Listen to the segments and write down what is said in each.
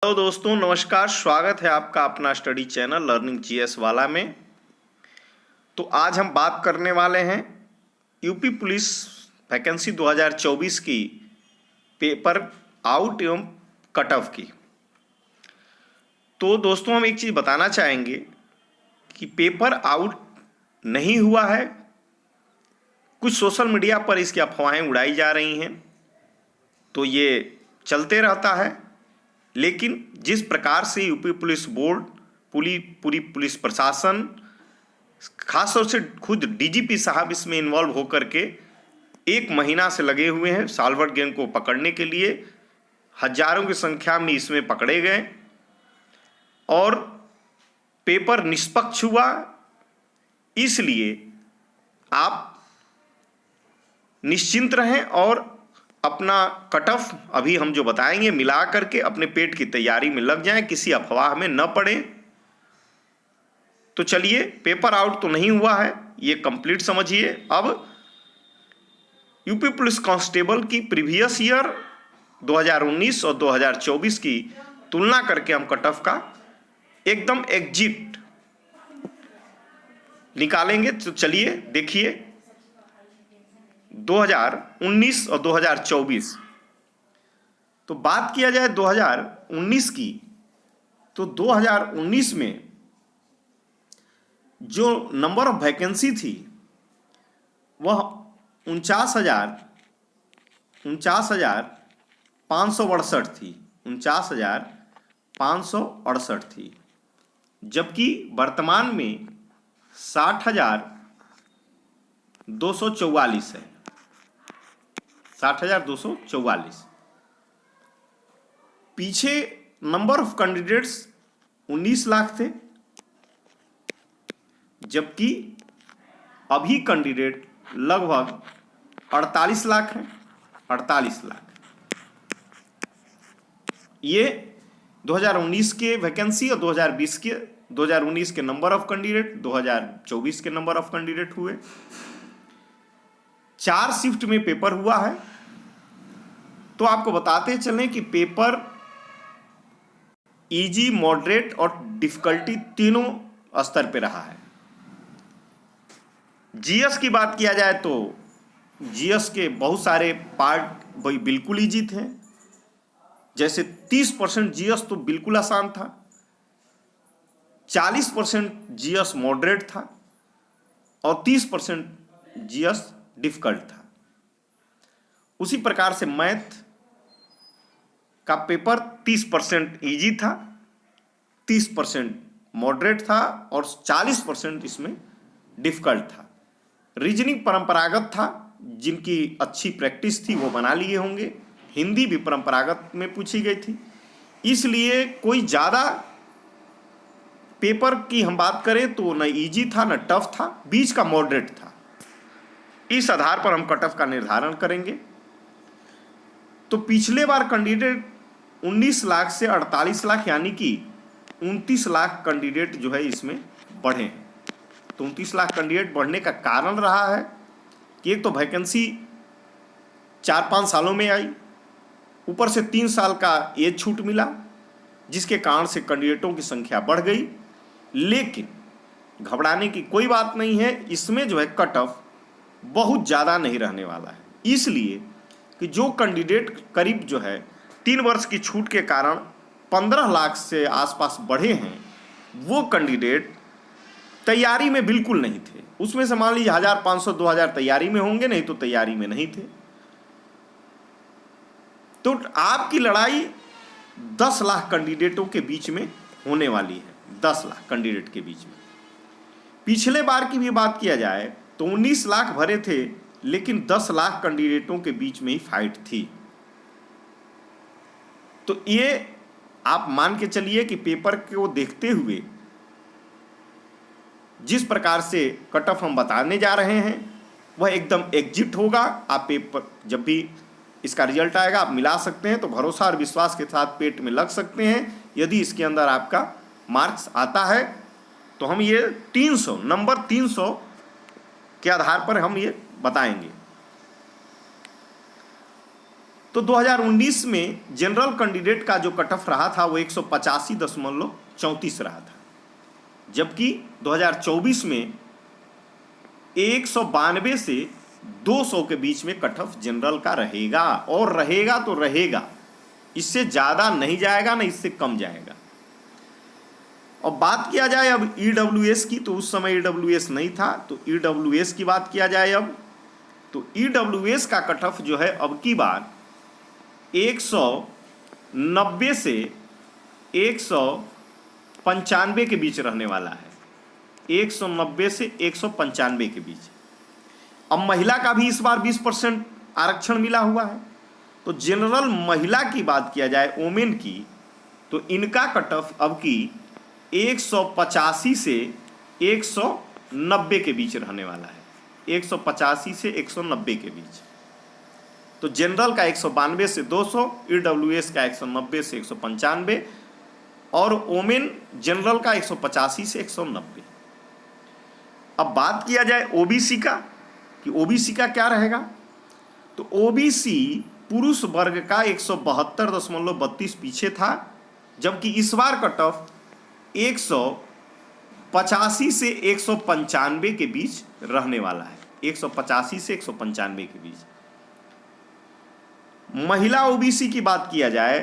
Hello दोस्तों, नमस्कार। स्वागत है आपका अपना स्टडी चैनल लर्निंग जीएस वाला में। तो आज हम बात करने वाले हैं यूपी पुलिस वैकेंसी 2024 की पेपर आउट एवं कट ऑफ की। तो दोस्तों, हम एक चीज़ बताना चाहेंगे कि पेपर आउट नहीं हुआ है। कुछ सोशल मीडिया पर इसकी अफवाहें उड़ाई जा रही हैं, तो ये चलते रहता है। लेकिन जिस प्रकार से यूपी पुलिस बोर्ड, पूरी पुलिस प्रशासन, खासतौर से खुद डीजीपी साहब इसमें इन्वॉल्व होकर के 1 महीना से लगे हुए हैं साल्वर गैंग को पकड़ने के लिए। हजारों की संख्या में इसमें पकड़े गए और पेपर निष्पक्ष हुआ। इसलिए आप निश्चिंत रहें और अपना कट ऑफ अभी हम जो बताएंगे मिला करके अपने पेट की तैयारी में लग जाएं, किसी अफवाह में न पड़े। तो चलिए, पेपर आउट तो नहीं हुआ है, ये कंप्लीट समझिए। अब यूपी पुलिस कांस्टेबल की प्रीवियस ईयर 2019 और 2024 की तुलना करके हम कट ऑफ का एकदम एग्जिट निकालेंगे। तो चलिए देखिए, 2019 और 2024। तो बात किया जाए 2019 की, तो 2019 में जो नंबर ऑफ वैकेंसी थी वह 49,568 थी। 49,568 थी, जबकि वर्तमान में 60,244 है। 60,244। पीछे नंबर ऑफ कैंडिडेट्स 19 लाख थे, जबकि अभी कैंडिडेट लगभग 48 लाख हैं। 48 लाख ये 2019 के वैकेंसी और 2019 के नंबर ऑफ कैंडिडेट, 2024 के नंबर ऑफ कैंडिडेट हुए। 4 शिफ्ट में पेपर हुआ है। तो आपको बताते चलें कि पेपर इजी, मॉडरेट और डिफिकल्टी तीनों स्तर पे रहा है। जीएस की बात किया जाए तो जीएस के बहुत सारे पार्ट वही बिल्कुल इजी थे। जैसे 30% जीएस तो बिल्कुल आसान था, 40% जीएस मॉडरेट था और 30% जीएस डिफिकल्ट था। उसी प्रकार से मैथ का पेपर 30% इजी था, 30% मॉडरेट था और 40% इसमें डिफिकल्ट था। रीजनिंग परंपरागत था, जिनकी अच्छी प्रैक्टिस थी वो बना लिए होंगे। हिंदी भी परंपरागत में पूछी गई थी, इसलिए कोई ज़्यादा पेपर की हम बात करें तो न इजी था न टफ था, बीच का मॉडरेट था। इस आधार पर हम कट ऑफ का निर्धारण करेंगे। तो पिछले बार कैंडिडेट 19 लाख से 48 लाख यानी कि 29 लाख कैंडिडेट जो है इसमें बढ़े हैं। तो 29 लाख कैंडिडेट बढ़ने का कारण रहा है कि एक तो वैकेंसी 4-5 सालों में आई, ऊपर से 3 साल का एज छूट मिला, जिसके कारण से कैंडिडेटों की संख्या बढ़ गई। लेकिन घबराने की कोई बात नहीं है, इसमें जो है कट ऑफ बहुत ज़्यादा नहीं रहने वाला है। इसलिए कि जो कैंडिडेट करीब जो है 3 वर्ष की छूट के कारण 15 लाख से आसपास बढ़े हैं, वो कैंडिडेट तैयारी में बिल्कुल नहीं थे। उसमें से मान लीजिए 1,500-2,000 तैयारी में होंगे, नहीं तो तैयारी में नहीं थे। तो आपकी लड़ाई 10 लाख कैंडिडेटों के बीच में होने वाली है। 10 लाख कैंडिडेट के बीच में। पिछले बार की भी बात किया जाए तो 19 लाख भरे थे, लेकिन 10 लाख कैंडिडेटों के बीच में ही फाइट थी। तो ये आप मान के चलिए कि पेपर को देखते हुए जिस प्रकार से कट ऑफ हम बताने जा रहे हैं वह एकदम एग्जिट होगा। आप पेपर जब भी इसका रिजल्ट आएगा आप मिला सकते हैं, तो भरोसा और विश्वास के साथ पेट में लग सकते हैं। यदि इसके अंदर आपका मार्क्स आता है तो हम ये 300 नंबर 300 के आधार पर हम ये बताएंगे। तो तो 2019 में जनरल कैंडिडेट का जो कट ऑफ रहा था वो 185.34 रहा था, जबकि 2024 में 192 से 200 के बीच में कट ऑफ जनरल का रहेगा, और रहेगा तो रहेगा, इससे ज़्यादा नहीं जाएगा ना इससे कम जाएगा। और बात किया जाए अब ईडब्ल्यूएस की, तो उस समय ईडब्ल्यूएस नहीं था, तो ईडब्ल्यूएस की बात किया जाए अब, तो ईडब्ल्यूएस का कट ऑफ जो है अब की बार 190 से 195 के बीच रहने वाला है, 190 से 195 के बीच। अब महिला का भी इस बार 20% आरक्षण मिला हुआ है, तो जनरल महिला की बात किया जाए, वोमेन की, तो इनका कट ऑफ अब की 185 से 190 के बीच रहने वाला है, 185 से 190 के बीच। तो जनरल का 192 से 200, ईडब्ल्यूएस का 190 से 195 और वोमेन जनरल का 185 से 190। अब बात किया जाए ओबीसी का, कि ओबीसी का क्या रहेगा, तो ओबीसी पुरुष वर्ग का 172.32 पीछे था, जबकि इस बार कट ऑफ 185 से 195 के बीच रहने वाला है, 185 से 195 के बीच। महिला ओबीसी की बात किया जाए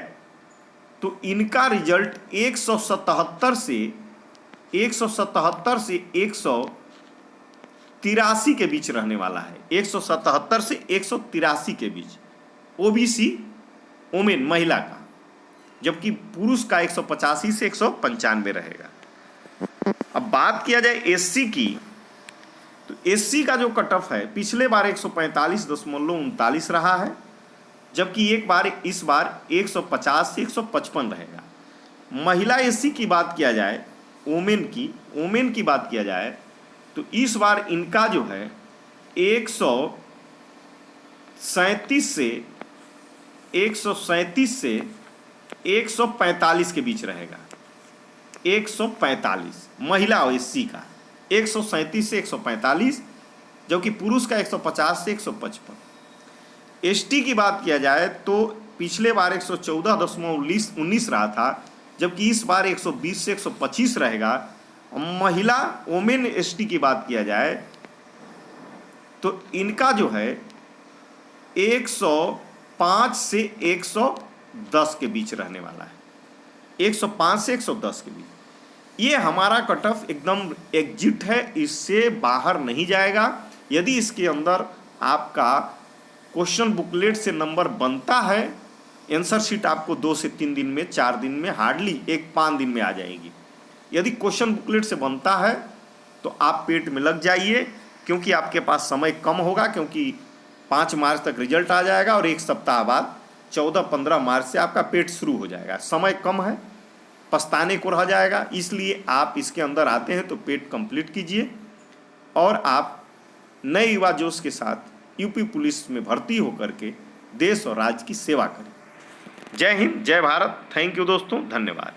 तो इनका रिजल्ट 177 से 183 के बीच रहने वाला है, 177 से 183 के बीच ओबीसी वोमेन महिला का, जबकि पुरुष का 185 से 195 रहेगा। अब बात किया जाए एससी की, तो एससी का जो कट ऑफ है पिछले बार 145.39 रहा है, जबकि इस बार 150 से 155 रहेगा। महिला एससी की बात किया जाए, वोमेन की बात किया जाए, तो इस बार इनका जो है 137 से 145 के बीच रहेगा, 145 महिला और एससी का 137 से 145, जबकि पुरुष का 150 से 155। एसटी की बात किया जाए तो पिछले बार 114.19 रहा था, जबकि इस बार 120 से 125 रहेगा। महिला वोमेन एसटी की बात किया जाए तो इनका जो है 105 से 110 के बीच रहने वाला है, 105 से 110 के बीच। ये हमारा कट ऑफ एकदम एग्जिट है, इससे बाहर नहीं जाएगा। यदि इसके अंदर आपका क्वेश्चन बुकलेट से नंबर बनता है, आंसर शीट आपको 2 से 3 दिन में, 4 दिन में, हार्डली 1-5 दिन में आ जाएगी। यदि क्वेश्चन बुकलेट से बनता है तो आप पेट में लग जाइए, क्योंकि आपके पास समय कम होगा, क्योंकि 5 मार्च तक रिजल्ट आ जाएगा और 1 सप्ताह बाद 14-15 मार्च से आपका पेट शुरू हो जाएगा। समय कम है, पछताने को रह जाएगा, इसलिए आप इसके अंदर आते हैं तो पेट कंप्लीट कीजिए और आप नए युवा जोश के साथ यूपी पुलिस में भर्ती होकर के देश और राज्य की सेवा करें। जय हिंद, जय भारत। थैंक यू दोस्तों, धन्यवाद।